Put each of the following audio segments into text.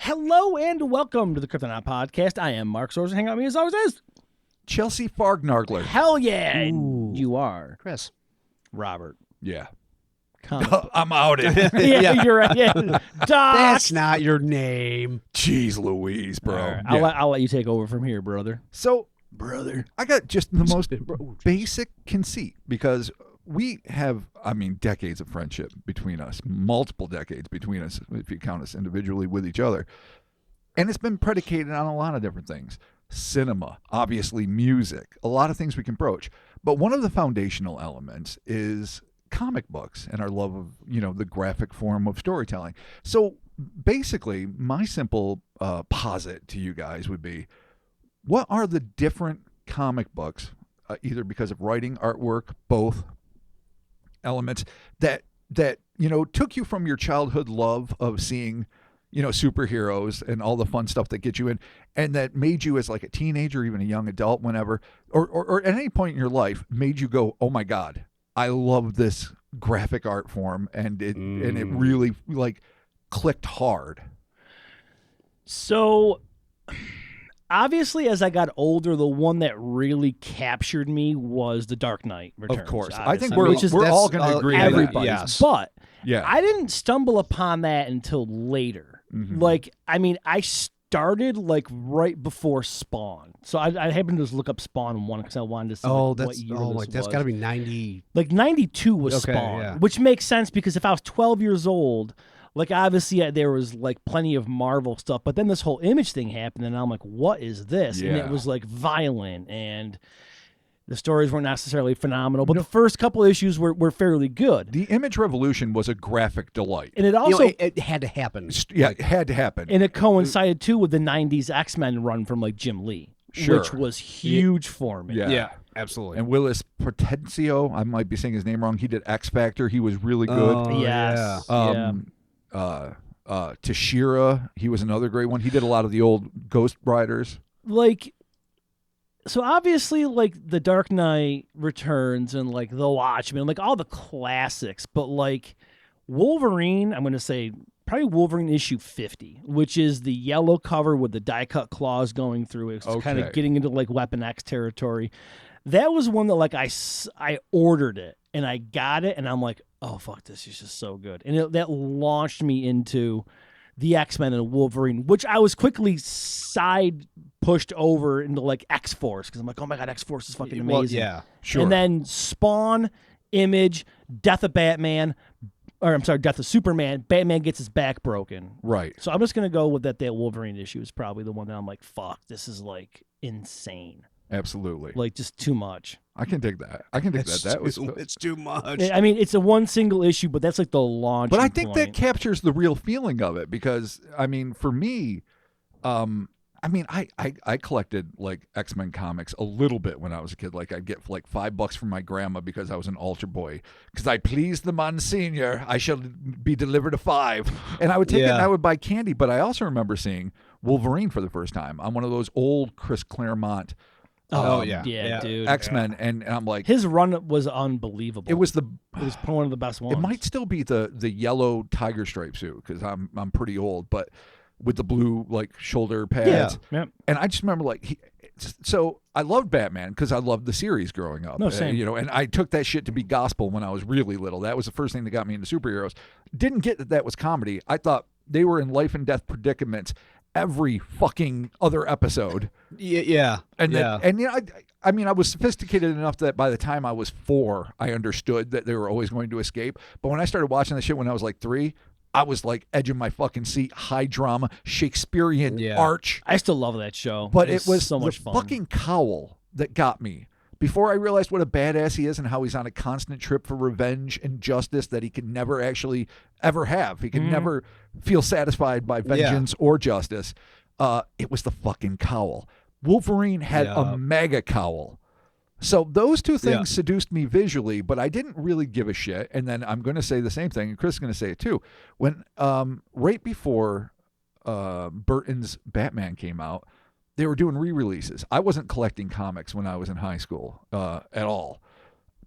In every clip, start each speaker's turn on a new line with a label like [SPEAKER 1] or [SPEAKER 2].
[SPEAKER 1] Hello and welcome to the Cryptonaut podcast. I am Mark Sorzer. Hang out with me as always is
[SPEAKER 2] Chelsea Fargnargler.
[SPEAKER 1] Hell yeah,
[SPEAKER 3] Ooh.
[SPEAKER 1] you are
[SPEAKER 3] Chris.
[SPEAKER 1] Robert.
[SPEAKER 2] Yeah.
[SPEAKER 1] Comic-
[SPEAKER 2] I'm outed.
[SPEAKER 1] yeah, you're right. Yeah. Doc.
[SPEAKER 3] That's not your name.
[SPEAKER 2] Jeez Louise, bro.
[SPEAKER 1] All right,
[SPEAKER 2] Yeah.
[SPEAKER 1] I'll let you take over from here, brother.
[SPEAKER 2] So,
[SPEAKER 1] Brother.
[SPEAKER 2] I got just the most basic conceit because we have, decades of friendship between us, multiple decades between us, if you count us individually with each other. And it's been predicated on a lot of different things. Cinema, obviously music, a lot of things we can broach. But one of the foundational elements is comic books and our love of, the graphic form of storytelling. So basically, my simple posit to you guys would be, what are the different comic books, either because of writing, artwork, both elements, that took you from your childhood love of seeing superheroes and all the fun stuff that gets you in, and that made you as like a teenager, even a young adult, whenever, or at any point in your life, made you go, oh my God, I love this graphic art form, and it really like clicked hard.
[SPEAKER 1] So, obviously, as I got older, the one that really captured me was The Dark Knight Returns.
[SPEAKER 2] Of course. I
[SPEAKER 1] obviously,
[SPEAKER 2] think we're all going to agree on that.
[SPEAKER 1] everybody's.
[SPEAKER 3] Yes.
[SPEAKER 1] But
[SPEAKER 2] Yeah.
[SPEAKER 1] I didn't stumble upon that until later.
[SPEAKER 2] Mhm.
[SPEAKER 1] I started right before Spawn. So I happened to just look up Spawn 1 because I wanted to see what year this
[SPEAKER 3] that's
[SPEAKER 1] was.
[SPEAKER 3] got to be 90.
[SPEAKER 1] 92 was
[SPEAKER 3] Okay,
[SPEAKER 1] Spawn,
[SPEAKER 3] yeah.
[SPEAKER 1] which makes sense because if I was 12 years old, obviously there was plenty of Marvel stuff, but then this whole Image thing happened, and I'm like, what is this? And it
[SPEAKER 2] Yeah.
[SPEAKER 1] was violent, and the stories weren't necessarily phenomenal, but the first couple issues were fairly good.
[SPEAKER 2] The Image Revolution was a graphic delight.
[SPEAKER 1] And it also
[SPEAKER 3] it had to happen.
[SPEAKER 2] Yeah, it had to happen.
[SPEAKER 1] and it coincided too with the 90s X-Men run from Jim Lee,
[SPEAKER 2] Sure.
[SPEAKER 1] which was huge for me.
[SPEAKER 2] Yeah.
[SPEAKER 3] absolutely.
[SPEAKER 2] And Willis Potencio, I might be saying his name wrong. He did X Factor. He was really good.
[SPEAKER 3] Oh,
[SPEAKER 1] Yes.
[SPEAKER 3] yeah.
[SPEAKER 2] Tashira, he was another great one. He did a lot of the old Ghost Riders.
[SPEAKER 1] So obviously, The Dark Knight Returns and The Watchmen, all the classics, but Wolverine, I'm going to say probably Wolverine issue 50, which is the yellow cover with the die cut claws going through it. It's kind of
[SPEAKER 2] Okay.
[SPEAKER 1] getting into Weapon X territory. That was one that I ordered it and I got it and I'm like, oh fuck, this is just so good. And that launched me into the X-Men and Wolverine, which I was quickly pushed over into X-Force because I'm like, oh my God, X-Force is fucking amazing.
[SPEAKER 3] Well, yeah.
[SPEAKER 2] Sure.
[SPEAKER 1] And then Spawn, Image, Death of Superman. Batman gets his back broken.
[SPEAKER 2] Right.
[SPEAKER 1] So I'm just gonna go with that Wolverine issue is probably the one that I'm like, fuck, this is insane.
[SPEAKER 2] Absolutely.
[SPEAKER 1] Just too much.
[SPEAKER 2] I can dig that. That was.
[SPEAKER 3] It's too much.
[SPEAKER 1] I mean, it's a one single issue, but that's the launch.
[SPEAKER 2] But I think that captures the real feeling of it because, for me, I collected X-Men comics a little bit when I was a kid. I'd get $5 from my grandma because I was an altar boy. Because I pleased the Monsignor, I shall be delivered a 5. And I would take it and I would buy candy. But I also remember seeing Wolverine for the first time on one of those old Chris Claremont.
[SPEAKER 1] Yeah, dude.
[SPEAKER 2] X-Men, and I'm like,
[SPEAKER 1] His run was unbelievable.
[SPEAKER 2] it was
[SPEAKER 1] one of the best ones.
[SPEAKER 2] It might still be the yellow tiger stripe suit because I'm pretty old, but with the blue shoulder pads.
[SPEAKER 1] Yeah.
[SPEAKER 2] And I just remember so I loved Batman because I loved the series growing up.
[SPEAKER 1] No, same.
[SPEAKER 2] And I took that shit to be gospel when I was really little. That was the first thing that got me into superheroes. Didn't get that was comedy. I thought they were in life and death predicaments every fucking other episode.
[SPEAKER 3] Yeah.
[SPEAKER 2] And I was sophisticated enough that by the time I was 4, I understood that they were always going to escape. But when I started watching the shit when I was 3, I was edge of my fucking seat, high drama, Shakespearean arch.
[SPEAKER 1] I still love that show.
[SPEAKER 2] But it was
[SPEAKER 1] so
[SPEAKER 2] the
[SPEAKER 1] much fun.
[SPEAKER 2] fucking cowl that got me. Before I realized what a badass he is and how he's on a constant trip for revenge and justice that he can never actually ever have. He can never feel satisfied by vengeance or justice. It was the fucking cowl. Wolverine had a mega cowl. So those two things seduced me visually, but I didn't really give a shit. And then I'm going to say the same thing, and Chris is going to say it too. When right before Burton's Batman came out, they were doing re-releases. I wasn't collecting comics when I was in high school at all,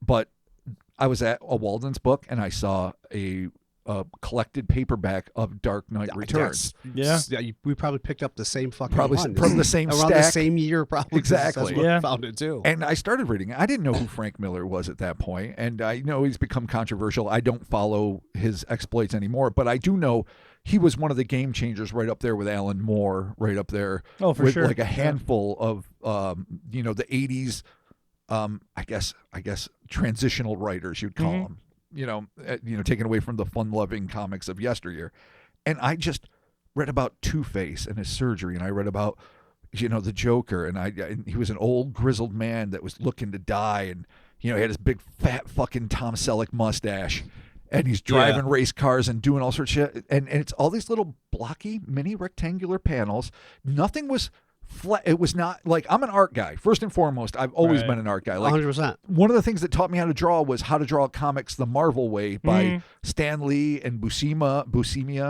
[SPEAKER 2] but I was at a Walden's book and I saw a a collected paperback of Dark Knight Returns.
[SPEAKER 3] We probably picked up the same fucking
[SPEAKER 2] Probably
[SPEAKER 3] one.
[SPEAKER 2] from the same
[SPEAKER 3] around
[SPEAKER 2] stack.
[SPEAKER 3] the same year, probably.
[SPEAKER 2] Exactly.
[SPEAKER 3] That's what
[SPEAKER 1] Yeah.
[SPEAKER 3] I found it too.
[SPEAKER 2] And I started reading it. I didn't know who Frank Miller was at that point, and I know he's become controversial. I don't follow his exploits anymore, but I do know he was one of the game changers, right up there with Alan Moore, right up there.
[SPEAKER 1] Oh, for
[SPEAKER 2] with
[SPEAKER 1] sure.
[SPEAKER 2] like a handful of the 80s, I guess transitional writers, you'd call them. Taken away from the fun-loving comics of yesteryear. And I just read about Two-Face and his surgery, and I read about the Joker, and he was an old grizzled man that was looking to die, and he had his big fat fucking Tom Selleck mustache, and he's driving race cars and doing all sorts of shit, and it's all these little blocky mini rectangular panels. Nothing was flat. It was not like, I'm an art guy first and foremost. I've always been an art guy. Like
[SPEAKER 3] 100%.
[SPEAKER 2] one of the things that taught me how to draw was how to draw comics the Marvel way by Stan Lee and Buscema.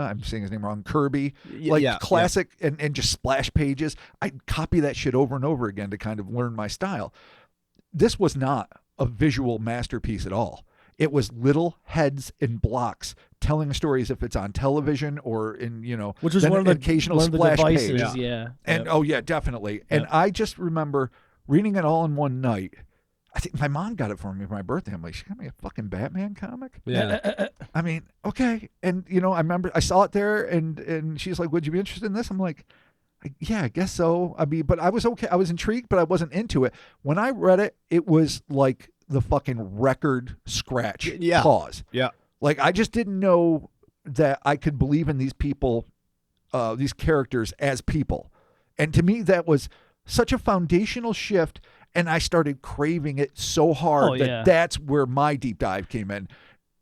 [SPEAKER 2] I'm saying his name wrong. Kirby, classic and just splash pages. I'd copy that shit over and over again to kind of learn my style. This was not a visual masterpiece at all. It was little heads and blocks telling stories, if it's on television or in,
[SPEAKER 1] which was
[SPEAKER 2] then
[SPEAKER 1] one of the
[SPEAKER 2] occasional
[SPEAKER 1] one of the
[SPEAKER 2] splash
[SPEAKER 1] devices.
[SPEAKER 2] page.
[SPEAKER 1] Yeah.
[SPEAKER 2] And definitely.
[SPEAKER 1] Yep.
[SPEAKER 2] And I just remember reading it all in one night. I think my mom got it for me for my birthday. I'm like, she got me a fucking Batman comic?
[SPEAKER 3] Yeah.
[SPEAKER 2] I mean, okay. And, I remember I saw it there, and she's like, would you be interested in this? I'm like, yeah, I guess so. I mean, but I was okay. I was intrigued, but I wasn't into it. When I read it, it was like the fucking record scratch pause.
[SPEAKER 3] Yeah.
[SPEAKER 2] Like, I just didn't know that I could believe in these people, these characters as people. And to me, that was such a foundational shift, and I started craving it so hard that's where my deep dive came in.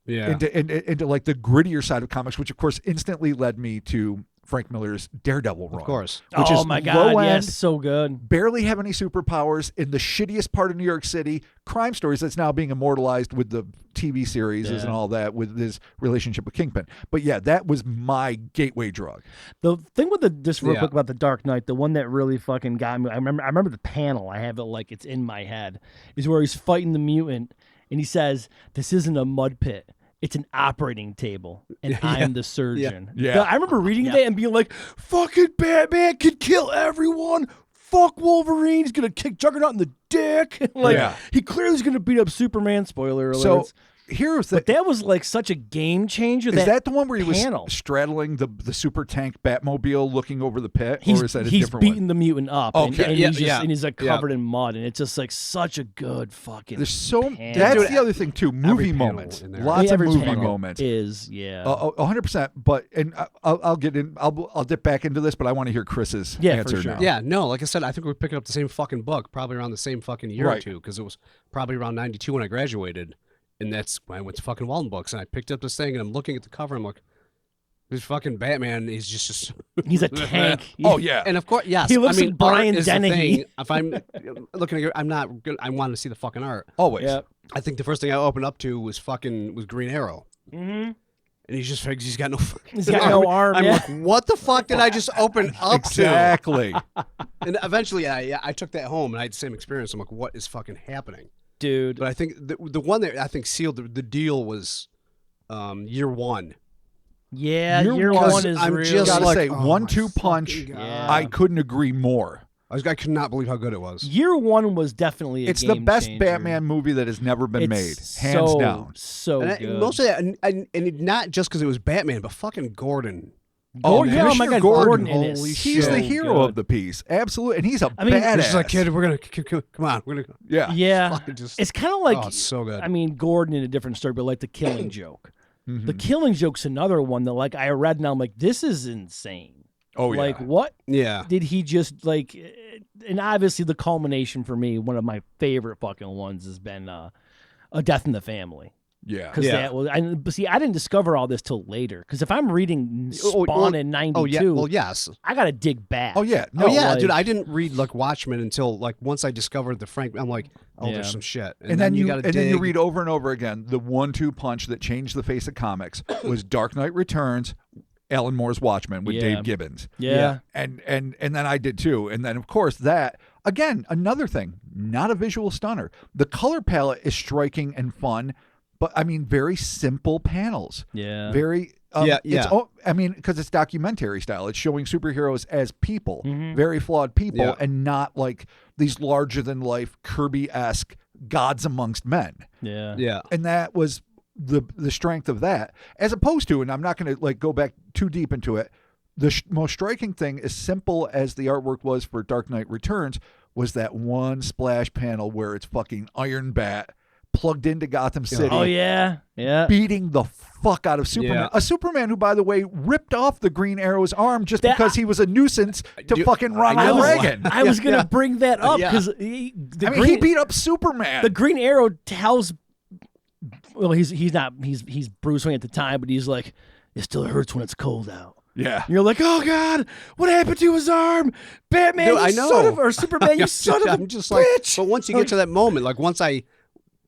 [SPEAKER 3] Yeah.
[SPEAKER 2] Into like the grittier side of comics, which of course instantly led me to Frank Miller's Daredevil run.
[SPEAKER 3] Of course.
[SPEAKER 2] Which is
[SPEAKER 1] my God,
[SPEAKER 2] low end,
[SPEAKER 1] yes, so good.
[SPEAKER 2] barely have any superpowers, in the shittiest part of New York City, crime stories that's now being immortalized with the TV series and all that, with his relationship with Kingpin. But yeah, that was my gateway drug.
[SPEAKER 1] The thing with just real quick about the Dark Knight, the one that really fucking got me, I remember the panel, I have it like it's in my head, is where he's fighting the mutant, and he says, "This isn't a mud pit. It's an operating table, and I'm the surgeon."
[SPEAKER 2] Yeah.
[SPEAKER 1] I remember reading that and being like, fucking Batman could kill everyone. Fuck Wolverine. He's going to kick Juggernaut in the dick. He clearly is going to beat up Superman. Spoiler alert.
[SPEAKER 2] So here's the.
[SPEAKER 1] But that was like such a game changer.
[SPEAKER 2] Is that the one where he
[SPEAKER 1] panel.
[SPEAKER 2] was straddling the super tank Batmobile looking over the pit?
[SPEAKER 1] He's,
[SPEAKER 2] or is that a
[SPEAKER 1] he's
[SPEAKER 2] different
[SPEAKER 1] beating
[SPEAKER 2] one?
[SPEAKER 1] the mutant up.
[SPEAKER 2] Okay.
[SPEAKER 1] And he's like covered in mud. And it's just like such a good fucking
[SPEAKER 2] There's so
[SPEAKER 1] panel.
[SPEAKER 2] that's the other thing too. Movie
[SPEAKER 3] panel
[SPEAKER 2] moments,
[SPEAKER 3] in there.
[SPEAKER 2] lots of
[SPEAKER 1] Every
[SPEAKER 2] movie
[SPEAKER 1] panel
[SPEAKER 2] moments.
[SPEAKER 1] is
[SPEAKER 2] 100%. But I'll get in. I'll dip back into this, but I want to hear Chris's
[SPEAKER 1] Yeah, for
[SPEAKER 2] answer
[SPEAKER 1] sure.
[SPEAKER 2] now.
[SPEAKER 3] Yeah, no, like I said, I think we're picking up the same fucking book, probably around the same fucking year or
[SPEAKER 2] Right.
[SPEAKER 3] two, because it was probably around 92 when I graduated, and that's when I went to fucking Walden Books, and I picked up this thing, and I'm looking at the cover, and I'm like, this fucking Batman is just
[SPEAKER 1] He's a tank.
[SPEAKER 2] Oh yeah.
[SPEAKER 3] and of course, yes,
[SPEAKER 1] He looks
[SPEAKER 3] I mean,
[SPEAKER 1] like Brian
[SPEAKER 3] art is the
[SPEAKER 1] Dennehy.
[SPEAKER 3] thing. If I'm looking at it, I'm not good. I want to see the fucking art.
[SPEAKER 2] Always.
[SPEAKER 1] Yeah.
[SPEAKER 3] I think the first thing I opened up to was Green Arrow.
[SPEAKER 1] Mm-hmm.
[SPEAKER 3] And he's got no fucking
[SPEAKER 1] He's got no arm.
[SPEAKER 3] I'm
[SPEAKER 1] yeah.
[SPEAKER 3] like, what the fuck did I just open up to?
[SPEAKER 2] Exactly.
[SPEAKER 3] And eventually, I took that home, and I had the same experience. I'm like, what is fucking happening?
[SPEAKER 1] Dude.
[SPEAKER 3] But I think the one that I think sealed the deal was Year One.
[SPEAKER 1] Yeah,
[SPEAKER 2] Year
[SPEAKER 1] year
[SPEAKER 2] one-
[SPEAKER 1] one is
[SPEAKER 3] I'm
[SPEAKER 1] real.
[SPEAKER 3] just
[SPEAKER 2] Gotta
[SPEAKER 3] like,
[SPEAKER 2] say,
[SPEAKER 3] oh,
[SPEAKER 2] 1-2
[SPEAKER 3] my
[SPEAKER 2] punch.
[SPEAKER 3] fucking God.
[SPEAKER 1] Yeah.
[SPEAKER 2] I couldn't agree more.
[SPEAKER 3] I could not believe how good it was.
[SPEAKER 1] Year one was definitely a
[SPEAKER 2] It's the
[SPEAKER 1] game
[SPEAKER 2] best
[SPEAKER 1] changer.
[SPEAKER 2] Batman movie that has never been made,
[SPEAKER 1] It's
[SPEAKER 2] hands
[SPEAKER 1] so,
[SPEAKER 2] down.
[SPEAKER 1] So
[SPEAKER 3] And
[SPEAKER 1] good.
[SPEAKER 3] mostly, and not just because it was Batman, but fucking Gordon.
[SPEAKER 2] Oh,
[SPEAKER 1] yeah, oh my
[SPEAKER 2] Commissioner
[SPEAKER 1] God,
[SPEAKER 2] Gordon.
[SPEAKER 1] Gordon in it.
[SPEAKER 3] Holy
[SPEAKER 2] He's
[SPEAKER 3] so
[SPEAKER 2] the hero
[SPEAKER 1] good.
[SPEAKER 2] of the piece, absolutely, and he's a
[SPEAKER 1] I mean,
[SPEAKER 2] badass.
[SPEAKER 3] It's just like, kid, we're gonna come on, we're gonna.
[SPEAKER 2] Yeah.
[SPEAKER 1] Yeah,
[SPEAKER 3] Fucking just-
[SPEAKER 1] it's kind of like
[SPEAKER 3] Oh, it's so good.
[SPEAKER 1] I mean, Gordon in a different story, but like the Killing Joke.
[SPEAKER 2] Mhm.
[SPEAKER 1] The Killing Joke's another one that like I read and I'm like, this is insane.
[SPEAKER 2] Oh yeah.
[SPEAKER 1] Like what
[SPEAKER 3] Yeah.
[SPEAKER 1] did he just like? And obviously the culmination for me, one of my favorite fucking ones has been A Death in the Family.
[SPEAKER 2] Yeah.
[SPEAKER 1] Because that was, but see, I didn't discover all this till later. Because if I'm reading
[SPEAKER 3] Oh,
[SPEAKER 1] Spawn
[SPEAKER 3] well-
[SPEAKER 1] in '92,
[SPEAKER 3] Oh yeah. Well, yes.
[SPEAKER 1] I gotta dig back.
[SPEAKER 2] Oh yeah.
[SPEAKER 3] Oh
[SPEAKER 2] No.
[SPEAKER 3] yeah,
[SPEAKER 1] like-
[SPEAKER 3] dude. I didn't read like Watchmen until like once I discovered the Frank. I'm like, oh,
[SPEAKER 1] Yeah.
[SPEAKER 3] there's some shit.
[SPEAKER 2] And then you
[SPEAKER 3] gotta
[SPEAKER 2] and then you
[SPEAKER 3] dig.
[SPEAKER 2] read over and over again the 1-2 punch that changed the face of comics was Dark Knight Returns, Alan Moore's Watchmen with
[SPEAKER 1] Yeah.
[SPEAKER 2] Dave Gibbons.
[SPEAKER 1] Yeah.
[SPEAKER 2] And then I did too. And then of course that again, another thing, not a visual stunner. The color palette is striking and fun, but I mean, very simple panels.
[SPEAKER 1] Yeah.
[SPEAKER 2] Very.
[SPEAKER 3] Yeah.
[SPEAKER 2] I mean, because it's documentary style. It's showing superheroes as people,
[SPEAKER 1] Mhm.
[SPEAKER 2] very flawed people,
[SPEAKER 3] Yeah.
[SPEAKER 2] and not like these larger than life Kirby-esque gods amongst men.
[SPEAKER 1] Yeah.
[SPEAKER 3] Yeah.
[SPEAKER 2] And that was the strength of that, as opposed to, and I'm not going to like go back too deep into it. The most striking thing, as simple as the artwork was for Dark Knight Returns, was that one splash panel where it's fucking Iron Bat plugged into Gotham City.
[SPEAKER 1] Oh yeah. Yeah.
[SPEAKER 2] Beating the fuck out of Superman.
[SPEAKER 3] Yeah.
[SPEAKER 2] A Superman who, by the way, ripped off the Green Arrow's arm just
[SPEAKER 1] That-
[SPEAKER 2] because he was a nuisance to
[SPEAKER 3] Dude,
[SPEAKER 2] fucking
[SPEAKER 3] I
[SPEAKER 2] Ronald
[SPEAKER 3] know.
[SPEAKER 2] Reagan.
[SPEAKER 1] I was gonna
[SPEAKER 3] Yeah.
[SPEAKER 1] bring that up
[SPEAKER 3] Yeah.
[SPEAKER 1] because
[SPEAKER 2] He beat up Superman.
[SPEAKER 1] the Green Arrow tells. Well, he's not he's Bruce Wayne at the time, but he's like, it still hurts when it's cold out.
[SPEAKER 2] yeah.
[SPEAKER 1] And you're like, oh God, what happened to his arm? Batman,
[SPEAKER 3] Dude,
[SPEAKER 1] you
[SPEAKER 3] I know.
[SPEAKER 1] son of, or Superman, you son of a
[SPEAKER 3] I'm just like,
[SPEAKER 1] bitch.
[SPEAKER 3] but once you get to that moment, like once I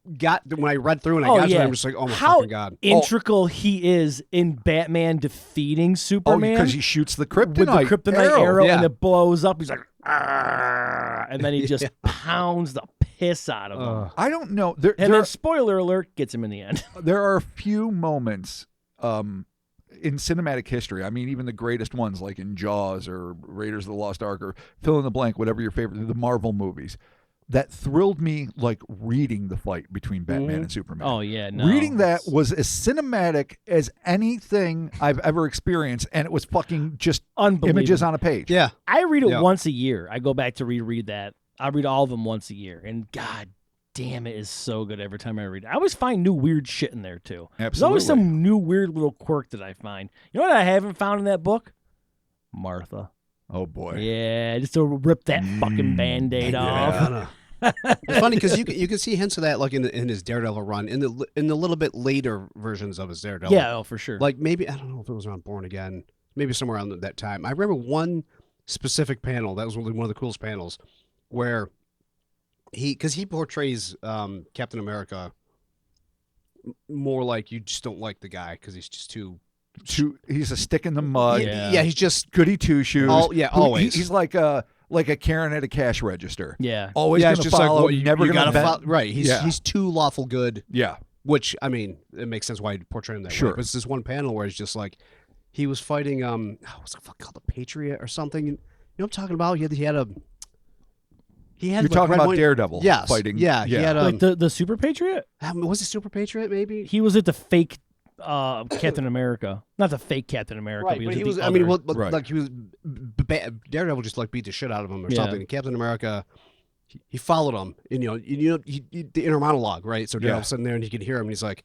[SPEAKER 3] when I read through and I got to it, I'm just like, oh my
[SPEAKER 1] How
[SPEAKER 3] fucking God.
[SPEAKER 1] integral he is in Batman defeating
[SPEAKER 2] Oh,
[SPEAKER 1] Superman
[SPEAKER 2] because he shoots the
[SPEAKER 1] with the
[SPEAKER 2] kryptonite,
[SPEAKER 1] kryptonite arrow
[SPEAKER 3] Yeah.
[SPEAKER 1] and it blows up. He's like, "Argh," and then he just pounds the piss out of him.
[SPEAKER 2] I don't know.
[SPEAKER 1] And then, spoiler alert, gets him in the end.
[SPEAKER 2] There are a few moments in cinematic history. I mean, even the greatest ones, like in Jaws or Raiders of the Lost Ark or fill in the blank, whatever your favorite, the Marvel movies, that thrilled me like reading the fight between Batman and Superman.
[SPEAKER 1] Oh yeah, no.
[SPEAKER 2] Reading that was as cinematic as anything I've ever experienced, and it was fucking just
[SPEAKER 1] Unbelievable.
[SPEAKER 2] images on a page.
[SPEAKER 3] Yeah.
[SPEAKER 1] I read it
[SPEAKER 3] Yeah.
[SPEAKER 1] once a year. I go back to reread that. I read all of them once a year, and God damn, it is so good every time I read it. I always find new weird shit in there too. There's always
[SPEAKER 2] Absolutely.
[SPEAKER 1] some new weird little quirk that I find. You know what I haven't found in that book? Martha.
[SPEAKER 2] Oh boy.
[SPEAKER 1] Yeah, just to rip that fucking Band-Aid off.
[SPEAKER 3] It's funny because you can see hints of that like in his Daredevil run in the little bit later versions of his Daredevil.
[SPEAKER 1] Yeah, oh for sure.
[SPEAKER 3] Like maybe I don't know if it was around Born Again, maybe somewhere around that time. I remember one specific panel that was one of the coolest panels where he portrays Captain America more like you just don't like the guy because he's just too.
[SPEAKER 2] He's a stick in the mud.
[SPEAKER 1] Yeah.
[SPEAKER 3] He's just
[SPEAKER 2] Goody two shoes.
[SPEAKER 3] always.
[SPEAKER 2] He's like a Karen at a cash register.
[SPEAKER 1] yeah.
[SPEAKER 2] Always
[SPEAKER 3] it's
[SPEAKER 2] gonna
[SPEAKER 3] just
[SPEAKER 2] follow.
[SPEAKER 3] like
[SPEAKER 2] never
[SPEAKER 3] you
[SPEAKER 2] gonna
[SPEAKER 3] gotta
[SPEAKER 2] bend.
[SPEAKER 3] right.
[SPEAKER 2] Yeah.
[SPEAKER 3] He's too lawful good.
[SPEAKER 2] Yeah.
[SPEAKER 3] Which I mean, it makes sense why you portray him that
[SPEAKER 2] Sure.
[SPEAKER 3] way. But it's this one panel where it's just like he was fighting what's it called, the Patriot or something. You know what I'm talking about? He had
[SPEAKER 2] You're
[SPEAKER 3] like,
[SPEAKER 2] talking
[SPEAKER 3] red,
[SPEAKER 2] about
[SPEAKER 3] white-
[SPEAKER 2] Daredevil
[SPEAKER 3] Yes.
[SPEAKER 2] fighting.
[SPEAKER 3] Yeah. He had
[SPEAKER 1] Like the Super Patriot?
[SPEAKER 3] was it Super Patriot maybe?
[SPEAKER 1] He was at the fake Captain America. Not the fake Captain America.
[SPEAKER 3] Right,
[SPEAKER 1] but
[SPEAKER 3] but
[SPEAKER 1] he
[SPEAKER 3] he
[SPEAKER 1] was
[SPEAKER 3] was.
[SPEAKER 1] at the
[SPEAKER 3] I mean,
[SPEAKER 1] other.
[SPEAKER 3] well,
[SPEAKER 2] Right.
[SPEAKER 3] like he was. Daredevil just like beat the shit out of him or
[SPEAKER 1] Yeah.
[SPEAKER 3] something. And Captain America, he followed him, and the inner monologue, right? So Daredevil's sitting there, and he can hear him, and he's like,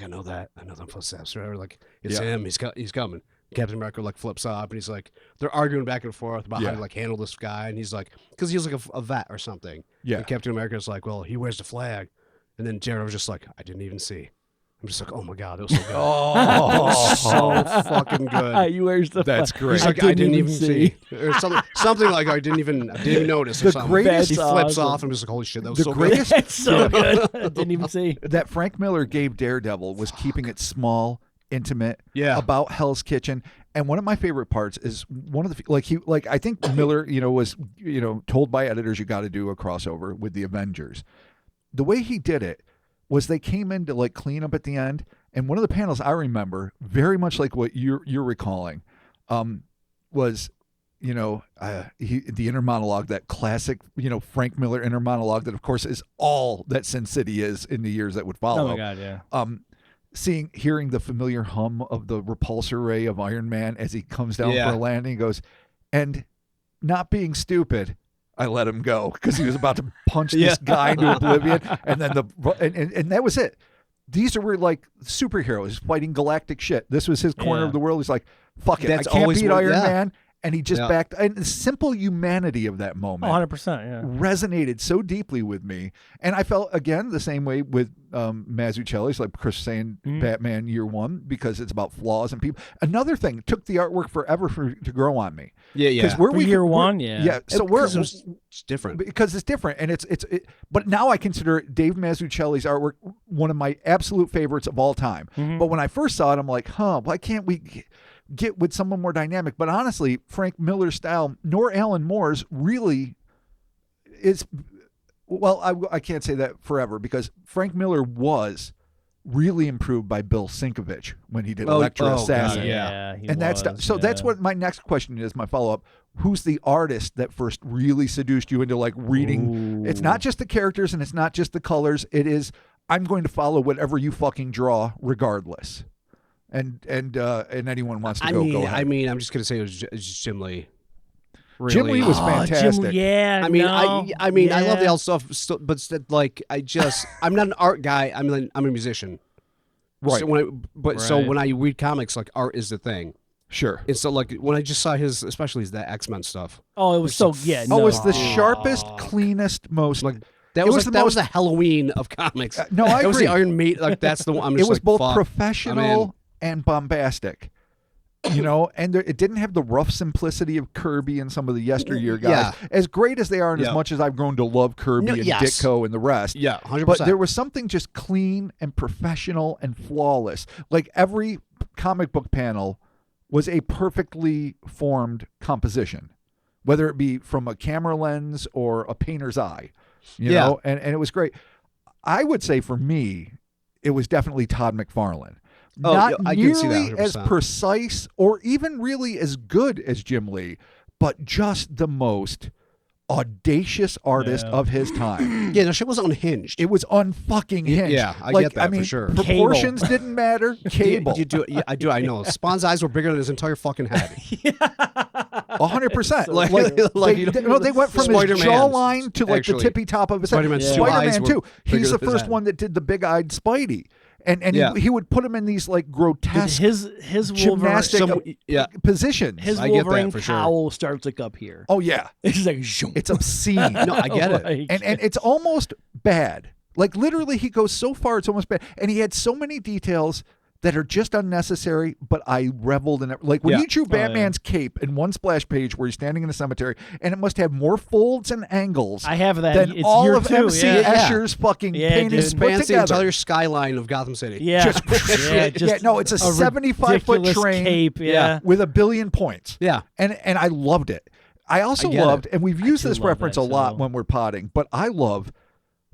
[SPEAKER 3] I know them footsteps, or whatever. Like it's
[SPEAKER 2] Yeah.
[SPEAKER 3] him. He's coming. Captain America like flips up, and he's like, they're arguing back and forth about how to like handle this guy, and he's like, because he was like a vet or something.
[SPEAKER 2] Yeah.
[SPEAKER 3] And Captain America's like, well, he wears the flag, and then Daredevil was just like, I didn't even see. I'm just like, oh my God, it was so good.
[SPEAKER 2] Oh,
[SPEAKER 3] so fucking good.
[SPEAKER 1] You wears the
[SPEAKER 2] That's
[SPEAKER 1] flag.
[SPEAKER 2] great.
[SPEAKER 3] He's like, I didn't even see, or something like I didn't even notice. Or
[SPEAKER 2] The
[SPEAKER 3] something.
[SPEAKER 2] greatest-
[SPEAKER 3] he flips
[SPEAKER 1] That's
[SPEAKER 3] off, and I'm just like, holy shit, that was
[SPEAKER 2] The
[SPEAKER 3] so
[SPEAKER 2] greatest-
[SPEAKER 3] good.
[SPEAKER 1] It's so good. I didn't even see.
[SPEAKER 2] that Frank Miller gave Daredevil was keeping it small, intimate,
[SPEAKER 3] Yeah.
[SPEAKER 2] about Hell's Kitchen. And one of my favorite parts is one of the I think Miller, was told by editors you got to do a crossover with the Avengers. The way he did it was they came in to like clean up at the end, and one of the panels I remember very much like what you're recalling, was the inner monologue, that classic Frank Miller inner monologue that of course is all that Sin City is in the years that would follow.
[SPEAKER 1] Oh my God, yeah.
[SPEAKER 2] Hearing the familiar hum of the repulsor ray of Iron Man as he comes down
[SPEAKER 3] Yeah.
[SPEAKER 2] for a landing, he goes, and not being stupid, I let him go because he was about to punch this guy into oblivion, and then and that was it. These were like superheroes fighting galactic shit. This was his corner
[SPEAKER 1] Yeah.
[SPEAKER 2] of the world. He's like, fuck it,
[SPEAKER 3] That's
[SPEAKER 2] I can't
[SPEAKER 3] always
[SPEAKER 2] beat
[SPEAKER 3] what-
[SPEAKER 2] Iron
[SPEAKER 3] yeah.
[SPEAKER 2] Man. And he just
[SPEAKER 3] Yeah.
[SPEAKER 2] backed. And the simple humanity of that moment
[SPEAKER 1] 100%. Yeah.
[SPEAKER 2] resonated so deeply with me. And I felt, again, the same way with Mazzucchelli's, like Chris saying, Batman Year One, because it's about flaws and people. Another thing, it took the artwork forever to grow on me.
[SPEAKER 3] Yeah, yeah.
[SPEAKER 2] Because
[SPEAKER 1] For year one, yeah.
[SPEAKER 2] Yeah, so we're...
[SPEAKER 3] it's different.
[SPEAKER 2] Because it's different, and but now I consider Dave Mazzucchelli's artwork one of my absolute favorites of all time. But when I first saw it, I'm like, why can't we get with someone more dynamic? But honestly, Frank Miller's style, nor Alan Moore's, really is. Well, I can't say that forever because Frank Miller was really improved by Bill Sienkiewicz when he did Electra
[SPEAKER 3] God,
[SPEAKER 2] Assassin.
[SPEAKER 1] he
[SPEAKER 2] And that's
[SPEAKER 1] was,
[SPEAKER 2] so that's what my next question is, my follow-up. Who's the artist that first really seduced you into like reading? It's not just the characters and it's not just the colors. It is, I'm going to follow whatever you fucking draw regardless. And anyone wants to go ahead.
[SPEAKER 3] I mean, I'm just gonna say it was Jim Lee. Really.
[SPEAKER 2] Jim Lee was fantastic.
[SPEAKER 1] I
[SPEAKER 3] mean,
[SPEAKER 1] no,
[SPEAKER 3] I love the old stuff, but like I'm not an art guy. I'm a musician.
[SPEAKER 2] Right.
[SPEAKER 3] So when I read comics, like art is the thing.
[SPEAKER 2] Sure.
[SPEAKER 3] And so like when I just saw especially that X-Men stuff.
[SPEAKER 1] Oh, it was so
[SPEAKER 2] It was the sharpest, cleanest, most
[SPEAKER 3] like. That was the Halloween of comics.
[SPEAKER 2] No, I agree.
[SPEAKER 3] It was the Iron Maiden. Like that's the one. I'm just
[SPEAKER 2] it was
[SPEAKER 3] like,
[SPEAKER 2] both
[SPEAKER 3] fuck,
[SPEAKER 2] professional and bombastic. And it didn't have the rough simplicity of Kirby and some of the yesteryear guys.
[SPEAKER 3] Yeah.
[SPEAKER 2] As great as they are, and as much as I've grown to love Kirby and Ditko and the rest.
[SPEAKER 3] Yeah, 100%.
[SPEAKER 2] But there was something just clean and professional and flawless. Like every comic book panel was a perfectly formed composition, whether it be from a camera lens or a painter's eye. You know, and it was great. I would say for me, it was definitely Todd McFarlane. Not
[SPEAKER 3] I can see
[SPEAKER 2] nearly
[SPEAKER 3] that 100%.
[SPEAKER 2] as precise or even really as good as Jim Lee, but just the most audacious artist of his time.
[SPEAKER 3] Yeah, no, shit was unhinged.
[SPEAKER 2] It was unfucking hinged.
[SPEAKER 3] Yeah, I get that
[SPEAKER 2] for
[SPEAKER 3] sure.
[SPEAKER 2] Proportions didn't matter. Cable.
[SPEAKER 3] You do. Yeah, I do. I know. Spawn's eyes were bigger than his entire fucking head.
[SPEAKER 2] 100%. They went from his jawline to like the tippy top of his head. Spider-Man too. He's the first one that did the big-eyed Spidey. And he would put him in these like grotesque
[SPEAKER 1] his
[SPEAKER 2] gymnastic positions.
[SPEAKER 1] His
[SPEAKER 3] I get that
[SPEAKER 1] Wolverine
[SPEAKER 3] for sure.
[SPEAKER 1] cowl starts like up here.
[SPEAKER 2] Oh yeah,
[SPEAKER 1] It's like zoom.
[SPEAKER 2] it's obscene.
[SPEAKER 3] No, I get it.
[SPEAKER 1] Like-
[SPEAKER 2] and it's almost bad. Like literally, he goes so far it's almost bad. And he had so many details that are just unnecessary, but I reveled in it. Like when he drew Batman's cape in one splash page where he's standing in a cemetery, and it must have more folds and angles.
[SPEAKER 1] I have that.
[SPEAKER 2] Than
[SPEAKER 1] It's
[SPEAKER 2] all
[SPEAKER 1] year
[SPEAKER 2] of
[SPEAKER 1] two,
[SPEAKER 2] MC Escher's fucking painted
[SPEAKER 3] It
[SPEAKER 2] put
[SPEAKER 3] spans the
[SPEAKER 2] together.
[SPEAKER 3] entire skyline of Gotham City.
[SPEAKER 1] Yeah.
[SPEAKER 2] No, it's a 75-foot
[SPEAKER 1] ridiculous
[SPEAKER 2] train
[SPEAKER 1] cape. Yeah.
[SPEAKER 2] with 1 billion points.
[SPEAKER 3] Yeah.
[SPEAKER 2] And I loved it. I also
[SPEAKER 3] get
[SPEAKER 2] loved,
[SPEAKER 3] it.
[SPEAKER 2] and we've used
[SPEAKER 1] do
[SPEAKER 2] this
[SPEAKER 1] love
[SPEAKER 2] reference
[SPEAKER 1] that,
[SPEAKER 2] a lot
[SPEAKER 1] too.
[SPEAKER 2] when we're potting, but I love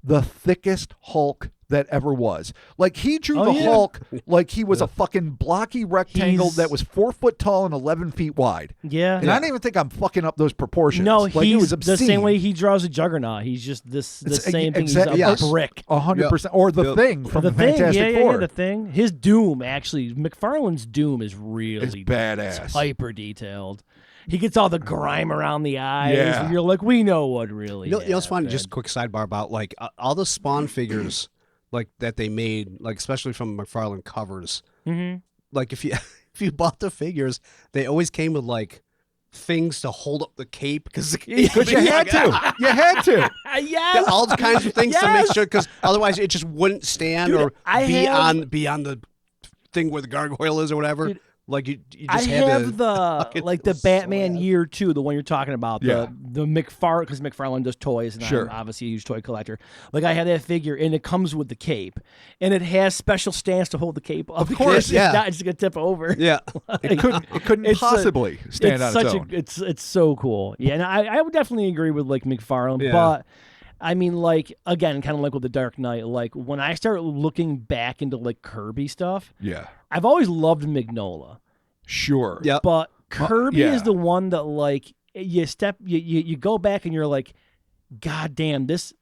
[SPEAKER 2] the thickest Hulk that ever was. Like he drew the Hulk like he was a fucking blocky rectangle that was 4 foot tall and 11 feet wide.
[SPEAKER 1] Yeah.
[SPEAKER 2] And I don't even think I'm fucking up those proportions.
[SPEAKER 1] No,
[SPEAKER 2] like, it
[SPEAKER 1] he's
[SPEAKER 2] was
[SPEAKER 1] the
[SPEAKER 2] obscene.
[SPEAKER 1] same way he draws a Juggernaut. He's just the same thing.
[SPEAKER 2] exactly,
[SPEAKER 1] He's
[SPEAKER 2] yes.
[SPEAKER 1] a brick.
[SPEAKER 2] 100%. Or the Thing from
[SPEAKER 1] The Thing,
[SPEAKER 2] Fantastic Four.
[SPEAKER 1] yeah, the Thing. His Doom, actually, McFarlane's Doom is really
[SPEAKER 2] It's badass.
[SPEAKER 1] hyper detailed. He gets all the grime around the eyes.
[SPEAKER 2] Yeah.
[SPEAKER 1] And you're like, we know what really.
[SPEAKER 3] You know what's funny?
[SPEAKER 1] happened.
[SPEAKER 3] Just a quick sidebar about like all the Spawn figures, like that they made, like especially from McFarlane covers.
[SPEAKER 1] Mm-hmm.
[SPEAKER 3] Like if you bought the figures, they always came with like things to hold up the cape because
[SPEAKER 2] You had to. You had to.
[SPEAKER 1] Yes.
[SPEAKER 3] all kinds of things to
[SPEAKER 1] Yes.
[SPEAKER 3] make sure, because otherwise it just wouldn't stand
[SPEAKER 1] Dude,
[SPEAKER 3] or
[SPEAKER 1] I
[SPEAKER 3] be
[SPEAKER 1] have-
[SPEAKER 3] on the thing where the gargoyle is or whatever.
[SPEAKER 1] Dude,
[SPEAKER 3] like you
[SPEAKER 1] I
[SPEAKER 3] just had
[SPEAKER 1] have
[SPEAKER 3] to.
[SPEAKER 1] the
[SPEAKER 3] it
[SPEAKER 1] the
[SPEAKER 3] was so
[SPEAKER 1] Batman
[SPEAKER 3] bad.
[SPEAKER 1] Year 2, the one you're talking about.
[SPEAKER 2] Yeah.
[SPEAKER 1] The McFarlane, because McFarlane does toys, and
[SPEAKER 2] Sure.
[SPEAKER 1] I'm obviously a huge toy collector. Like I have that figure, and it comes with the cape, and it has special stands to hold the cape up.
[SPEAKER 2] Of course,
[SPEAKER 1] It's
[SPEAKER 3] yeah.
[SPEAKER 1] not just gonna tip over.
[SPEAKER 3] Yeah.
[SPEAKER 2] It couldn't
[SPEAKER 1] It's
[SPEAKER 2] possibly stand on its own.
[SPEAKER 1] It's so cool. Yeah, and I would definitely agree with like McFarlane,
[SPEAKER 3] Yeah.
[SPEAKER 1] but I mean, like again, kind of like with the Dark Knight. Like when I start looking back into like Kirby stuff,
[SPEAKER 2] Yeah.
[SPEAKER 1] I've always loved Mignola.
[SPEAKER 2] Sure.
[SPEAKER 3] Yeah.
[SPEAKER 1] But Kirby
[SPEAKER 2] yeah.
[SPEAKER 1] is the one that like you go back and you're like, God damn, this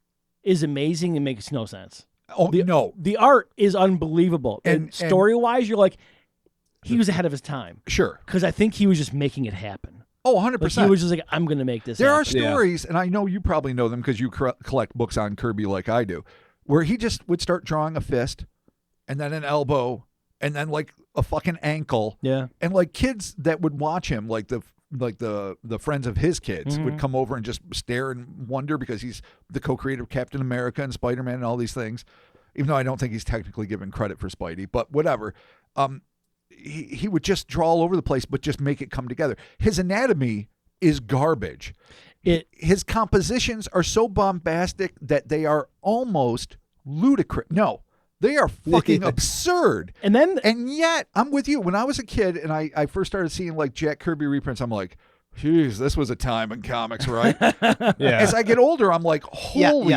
[SPEAKER 1] is amazing. It makes no sense.
[SPEAKER 2] Oh, no.
[SPEAKER 1] The art is unbelievable. And
[SPEAKER 2] And-
[SPEAKER 1] story wise, you're like, he was ahead of his time.
[SPEAKER 2] Sure.
[SPEAKER 1] Because I think he was just making it happen.
[SPEAKER 2] Oh, 100%.
[SPEAKER 1] Like he was just like, I'm gonna make this
[SPEAKER 2] There are
[SPEAKER 1] happen.
[SPEAKER 2] stories, and I know you probably know them because you collect books on Kirby like I do, where he just would start drawing a fist and then an elbow and then like a fucking ankle.
[SPEAKER 1] Yeah.
[SPEAKER 2] And like kids that would watch him, like the friends of his kids would come over and just stare and wonder because he's the co-creator of Captain America and Spider-Man and all these things. Even though I don't think he's technically given credit for Spidey, but whatever. He would just draw all over the place, but just make it come together. His anatomy is garbage. His compositions are so bombastic that they are almost ludicrous. No, they are fucking absurd.
[SPEAKER 1] And
[SPEAKER 2] yet, I'm with you. When I was a kid and I first started seeing like Jack Kirby reprints, I'm like, geez, this was a time in comics, right?
[SPEAKER 3] Yeah.
[SPEAKER 2] As I get older, I'm like, holy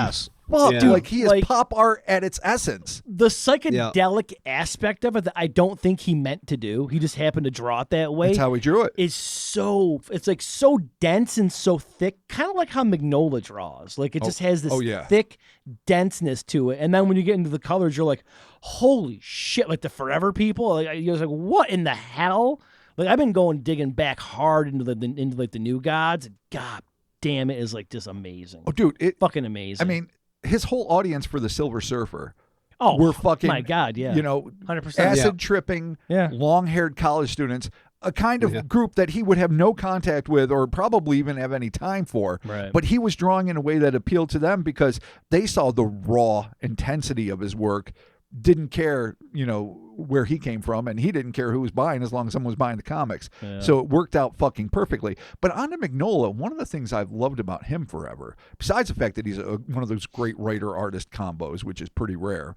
[SPEAKER 2] fuck.
[SPEAKER 3] Yeah.
[SPEAKER 2] Like, he is
[SPEAKER 1] Like-
[SPEAKER 2] pop art at its essence.
[SPEAKER 1] The psychedelic aspect of it that I don't think he meant to do. He just happened to draw it that way.
[SPEAKER 2] That's how he drew it.
[SPEAKER 1] It's like so dense and so thick, kind of like how Mignola draws. Like it just has this thick denseness to it. And then when you get into the colors, you're like, holy shit! Like the Forever People, like you're like, what in the hell? Like I've been digging back hard into like the New Gods. God damn, it is like just amazing.
[SPEAKER 2] Oh, dude,
[SPEAKER 1] Fucking amazing.
[SPEAKER 2] I mean, his whole audience for the Silver Surfer.
[SPEAKER 1] Oh,
[SPEAKER 2] were fucking,
[SPEAKER 1] my God, yeah. 100%.
[SPEAKER 2] Acid tripping, long-haired college students, a kind of group that he would have no contact with or probably even have any time for.
[SPEAKER 1] Right.
[SPEAKER 2] But he was drawing in a way that appealed to them because they saw the raw intensity of his work, didn't care, where he came from, and he didn't care who was buying as long as someone was buying the comics.
[SPEAKER 1] Yeah.
[SPEAKER 2] So it worked out fucking perfectly. But on to Mignola, one of the things I've loved about him forever, besides the fact that he's one of those great writer-artist combos, which is pretty rare,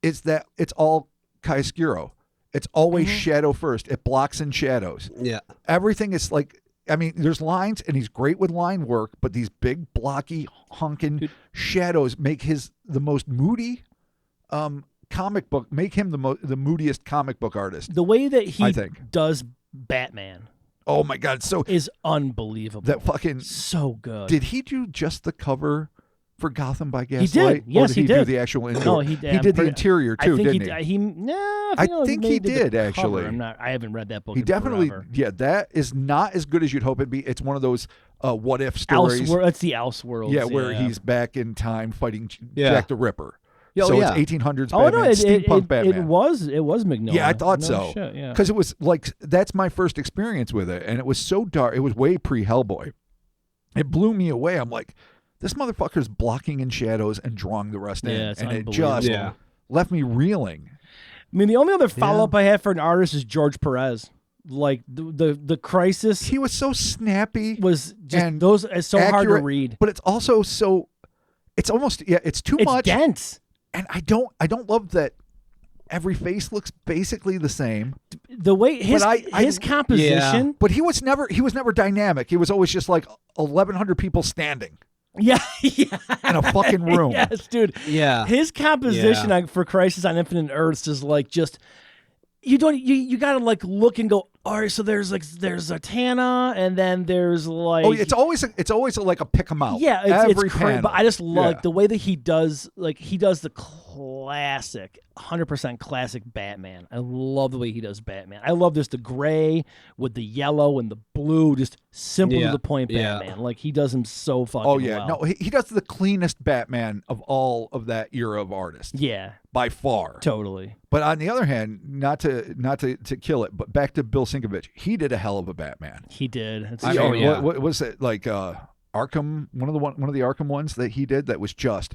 [SPEAKER 2] is that it's all chiaroscuro. It's always shadow first. It blocks and shadows.
[SPEAKER 3] Yeah.
[SPEAKER 2] Everything is like, I mean, there's lines, and he's great with line work, but these big, blocky, honking shadows make the most moody comic book, make him the moodiest comic book artist.
[SPEAKER 1] The way that he
[SPEAKER 2] I think.
[SPEAKER 1] does Batman
[SPEAKER 2] Oh my God. So
[SPEAKER 1] is unbelievable.
[SPEAKER 2] that fucking,
[SPEAKER 1] so good.
[SPEAKER 2] did he do just the cover for Gotham by
[SPEAKER 1] did.
[SPEAKER 2] Gaslight?
[SPEAKER 1] Yes,
[SPEAKER 2] or did
[SPEAKER 1] he
[SPEAKER 2] he do
[SPEAKER 1] did.
[SPEAKER 2] the actual indoor?
[SPEAKER 1] No, he did.
[SPEAKER 2] He
[SPEAKER 1] I'm
[SPEAKER 2] did the
[SPEAKER 1] pretty-
[SPEAKER 2] interior
[SPEAKER 1] I
[SPEAKER 2] too,
[SPEAKER 1] think
[SPEAKER 2] didn't he?
[SPEAKER 1] I
[SPEAKER 2] think he did,
[SPEAKER 1] the
[SPEAKER 2] actually.
[SPEAKER 1] cover. I haven't read that book.
[SPEAKER 2] He
[SPEAKER 1] in
[SPEAKER 2] definitely,
[SPEAKER 1] forever.
[SPEAKER 2] that is not as good as you'd hope it'd be. It's one of those what if stories.
[SPEAKER 1] It's the Elseworlds.
[SPEAKER 2] Yeah, where he's back in time fighting
[SPEAKER 3] Yeah.
[SPEAKER 2] Jack the Ripper.
[SPEAKER 3] Yeah,
[SPEAKER 2] So
[SPEAKER 3] yeah.
[SPEAKER 2] it's 1800s
[SPEAKER 1] Oh
[SPEAKER 2] Batman,
[SPEAKER 1] no,
[SPEAKER 2] steampunk Batman.
[SPEAKER 1] it was Mignola.
[SPEAKER 2] Yeah, I thought
[SPEAKER 1] No
[SPEAKER 2] so.
[SPEAKER 1] shit, yeah.
[SPEAKER 2] Because it was like, that's my first experience with it. And it was so dark. It was way pre-Hellboy. It blew me away. I'm like, this motherfucker's blocking in shadows and drawing the rest in.
[SPEAKER 1] Yeah, it's
[SPEAKER 2] and it
[SPEAKER 1] unbelievable.
[SPEAKER 2] just
[SPEAKER 3] Yeah.
[SPEAKER 2] left me reeling.
[SPEAKER 1] I mean, the only other follow-up I have for an artist is George Perez. Like the Crisis
[SPEAKER 2] He was so snappy.
[SPEAKER 1] was just
[SPEAKER 2] and
[SPEAKER 1] those. It's so hard to
[SPEAKER 2] accurate,
[SPEAKER 1] read.
[SPEAKER 2] But it's also so, it's almost, it's too
[SPEAKER 1] It's
[SPEAKER 2] much.
[SPEAKER 1] dense.
[SPEAKER 2] And I don't love that every face looks basically the same.
[SPEAKER 1] The way his
[SPEAKER 2] I
[SPEAKER 1] composition.
[SPEAKER 2] But he was never dynamic. He was always just like 1,100 people standing
[SPEAKER 1] Yeah,
[SPEAKER 2] in a fucking room.
[SPEAKER 1] yes, dude.
[SPEAKER 3] Yeah.
[SPEAKER 1] His composition for Crisis on Infinite Earths is like just you gotta like look and go, all right, so there's Zatanna, and then there's like
[SPEAKER 2] It's always like a pick 'em out.
[SPEAKER 1] yeah,
[SPEAKER 2] every
[SPEAKER 1] it's crazy.
[SPEAKER 2] panel.
[SPEAKER 1] But I just love
[SPEAKER 2] Yeah.
[SPEAKER 1] the way that he does the classic 100% classic Batman. I love the way he does Batman. I love the gray with the yellow and the blue, just simple to
[SPEAKER 3] Yeah,
[SPEAKER 1] the point
[SPEAKER 3] yeah.
[SPEAKER 1] Batman. Like he does him so fucking
[SPEAKER 2] Oh yeah,
[SPEAKER 1] well.
[SPEAKER 2] no, he does the cleanest Batman of all of that era of artists
[SPEAKER 1] Yeah,
[SPEAKER 2] by far.
[SPEAKER 1] totally.
[SPEAKER 2] But on the other hand, not to kill it, but back to Bill Sienkiewicz, he did a hell of a Batman.
[SPEAKER 1] He did. It's
[SPEAKER 3] I
[SPEAKER 1] so
[SPEAKER 3] mean, yeah.
[SPEAKER 2] What was it like? Arkham, one of the Arkham ones that he did that was just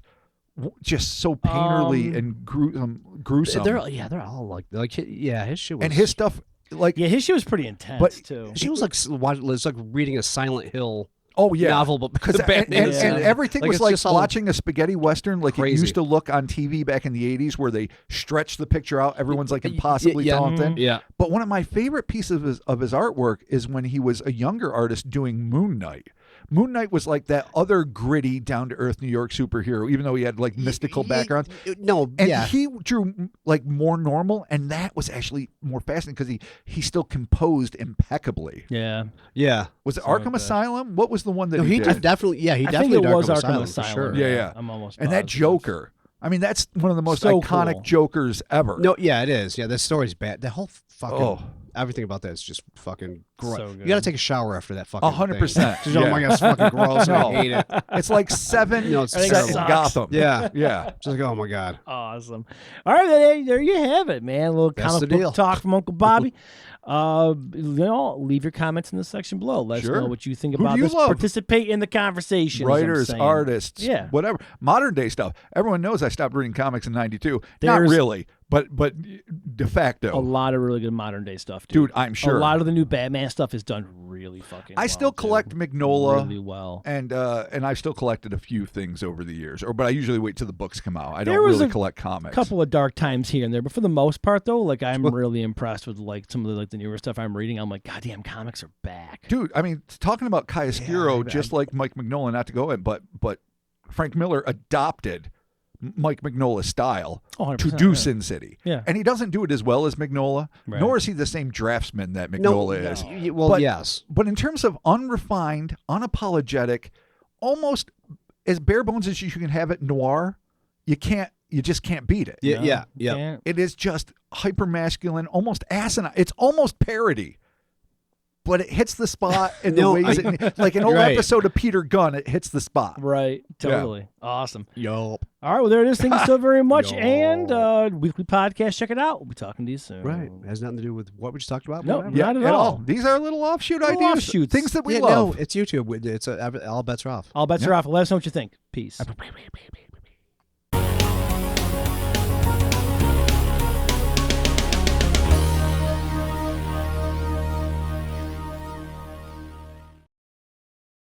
[SPEAKER 2] so painterly and gruesome.
[SPEAKER 3] They're all like his shit was,
[SPEAKER 2] and his stuff, like,
[SPEAKER 1] Yeah, his shit was pretty intense
[SPEAKER 2] But-
[SPEAKER 1] too.
[SPEAKER 3] She was like it's like reading a Silent Hill
[SPEAKER 2] oh yeah,
[SPEAKER 3] novel, but
[SPEAKER 2] because
[SPEAKER 3] the Batman
[SPEAKER 2] and
[SPEAKER 3] is in it.
[SPEAKER 2] everything was
[SPEAKER 3] it's
[SPEAKER 2] like
[SPEAKER 3] just all
[SPEAKER 2] watching a spaghetti western, like it
[SPEAKER 3] crazy.
[SPEAKER 2] used to look on TV back in the '80s, where they stretch the picture out. Everyone's like impossibly
[SPEAKER 3] yeah,
[SPEAKER 2] tall and thin.
[SPEAKER 3] Yeah.
[SPEAKER 2] But one of my favorite pieces of his artwork is when he was a younger artist doing Moon Knight. Moon Knight was like that other gritty, down to earth New York superhero, even though he had like mystical backgrounds.
[SPEAKER 3] No,
[SPEAKER 2] And
[SPEAKER 3] yeah.
[SPEAKER 2] he drew like more normal, and that was actually more fascinating because he still composed impeccably.
[SPEAKER 1] Yeah,
[SPEAKER 3] Yeah.
[SPEAKER 2] Was it
[SPEAKER 1] So
[SPEAKER 2] Arkham
[SPEAKER 1] good.
[SPEAKER 2] Asylum? What was the one that
[SPEAKER 3] No,
[SPEAKER 2] he
[SPEAKER 3] he
[SPEAKER 2] did?
[SPEAKER 3] definitely he
[SPEAKER 1] I think
[SPEAKER 3] definitely
[SPEAKER 1] it
[SPEAKER 3] did
[SPEAKER 1] was Arkham
[SPEAKER 3] Asylum,
[SPEAKER 1] Asylum.
[SPEAKER 3] for sure.
[SPEAKER 2] Yeah.
[SPEAKER 1] I'm almost
[SPEAKER 2] And that
[SPEAKER 1] positive.
[SPEAKER 2] Joker. I mean, that's one of the most
[SPEAKER 1] So
[SPEAKER 2] iconic
[SPEAKER 1] cool.
[SPEAKER 2] Jokers ever.
[SPEAKER 3] No, yeah, it is. Yeah, the story's bad. The whole fucking
[SPEAKER 2] Oh.
[SPEAKER 3] everything about that is just fucking gross.
[SPEAKER 1] So
[SPEAKER 3] You
[SPEAKER 1] good.
[SPEAKER 3] got to take a shower after that fucking
[SPEAKER 2] 100%.
[SPEAKER 3] thing. Oh my god, it's fucking gross.
[SPEAKER 2] No.
[SPEAKER 3] I hate it.
[SPEAKER 2] It's like 7
[SPEAKER 3] No, it's
[SPEAKER 2] set in
[SPEAKER 3] terrible.
[SPEAKER 2] Gotham.
[SPEAKER 3] Yeah.
[SPEAKER 2] Yeah.
[SPEAKER 3] Just like, oh my god.
[SPEAKER 1] Awesome. All right, there you have it, man. A little
[SPEAKER 3] That's
[SPEAKER 1] comic
[SPEAKER 3] the
[SPEAKER 1] book
[SPEAKER 3] deal.
[SPEAKER 1] talk from Uncle Bobby. Leave your comments in the section below. Let us
[SPEAKER 2] Sure.
[SPEAKER 1] know what you think
[SPEAKER 2] Who do
[SPEAKER 1] about
[SPEAKER 2] you
[SPEAKER 1] this.
[SPEAKER 2] love?
[SPEAKER 1] Participate in the conversation. as I'm
[SPEAKER 2] Writers,
[SPEAKER 1] saying.
[SPEAKER 2] artists,
[SPEAKER 1] Yeah.
[SPEAKER 2] whatever. Modern day stuff. Everyone knows I stopped reading comics in 92. Not
[SPEAKER 1] There's-
[SPEAKER 2] really, but de facto.
[SPEAKER 1] A lot of really good modern day stuff, dude.
[SPEAKER 2] Dude, I'm sure.
[SPEAKER 1] A lot of the new Batman stuff is done really fucking
[SPEAKER 2] I
[SPEAKER 1] well,
[SPEAKER 2] still
[SPEAKER 1] dude.
[SPEAKER 2] collect Mignola.
[SPEAKER 1] really well.
[SPEAKER 2] And I've still collected a few things over the years, but I usually wait till the books come out. I
[SPEAKER 1] There
[SPEAKER 2] don't
[SPEAKER 1] was
[SPEAKER 2] really
[SPEAKER 1] a
[SPEAKER 2] collect comics.
[SPEAKER 1] Couple of dark times here and there, but for the most part, though, like I'm really impressed with like some of the newer stuff I'm reading. I'm like, goddamn, comics are back.
[SPEAKER 2] Dude, I mean, talking about Chiaroscuro,
[SPEAKER 3] Yeah,
[SPEAKER 2] just like Mike Mignola, not to go in, but Frank Miller adopted Mike Mignola's style
[SPEAKER 1] Oh,
[SPEAKER 2] to
[SPEAKER 1] 100%,
[SPEAKER 2] do
[SPEAKER 1] yeah.
[SPEAKER 2] Sin City.
[SPEAKER 1] Yeah.
[SPEAKER 2] And he doesn't do it as well as Mignola,
[SPEAKER 1] Right.
[SPEAKER 2] nor is he the same draftsman that Mignola is.
[SPEAKER 3] Well,
[SPEAKER 2] But-
[SPEAKER 3] yes.
[SPEAKER 2] But in terms of unrefined, unapologetic, almost as bare bones as you can have it noir, you just can't beat it.
[SPEAKER 3] Yeah,
[SPEAKER 1] No,
[SPEAKER 3] yeah,
[SPEAKER 1] you
[SPEAKER 3] yeah.
[SPEAKER 1] can't.
[SPEAKER 2] It is just hyper masculine, almost asinine. It's almost parody. But it hits the spot in the
[SPEAKER 3] No,
[SPEAKER 2] ways like an old
[SPEAKER 3] Right.
[SPEAKER 2] episode of Peter Gunn, it hits the spot.
[SPEAKER 1] Right. Totally. Awesome.
[SPEAKER 3] Yup.
[SPEAKER 1] All right. Well, there it is. Thank you so very much.
[SPEAKER 3] Yo.
[SPEAKER 1] And weekly podcast. Check it out. We'll be talking to you soon.
[SPEAKER 3] Right. It has nothing to do with what we just talked about.
[SPEAKER 1] No,
[SPEAKER 3] Whatever.
[SPEAKER 1] yeah. Not at all.
[SPEAKER 2] These are little offshoot
[SPEAKER 1] Little
[SPEAKER 2] ideas,
[SPEAKER 1] offshoots.
[SPEAKER 2] things that we
[SPEAKER 3] Yeah,
[SPEAKER 2] love.
[SPEAKER 3] no, it's YouTube. It's all bets are off.
[SPEAKER 1] All bets are off. Let us know what you think. Peace.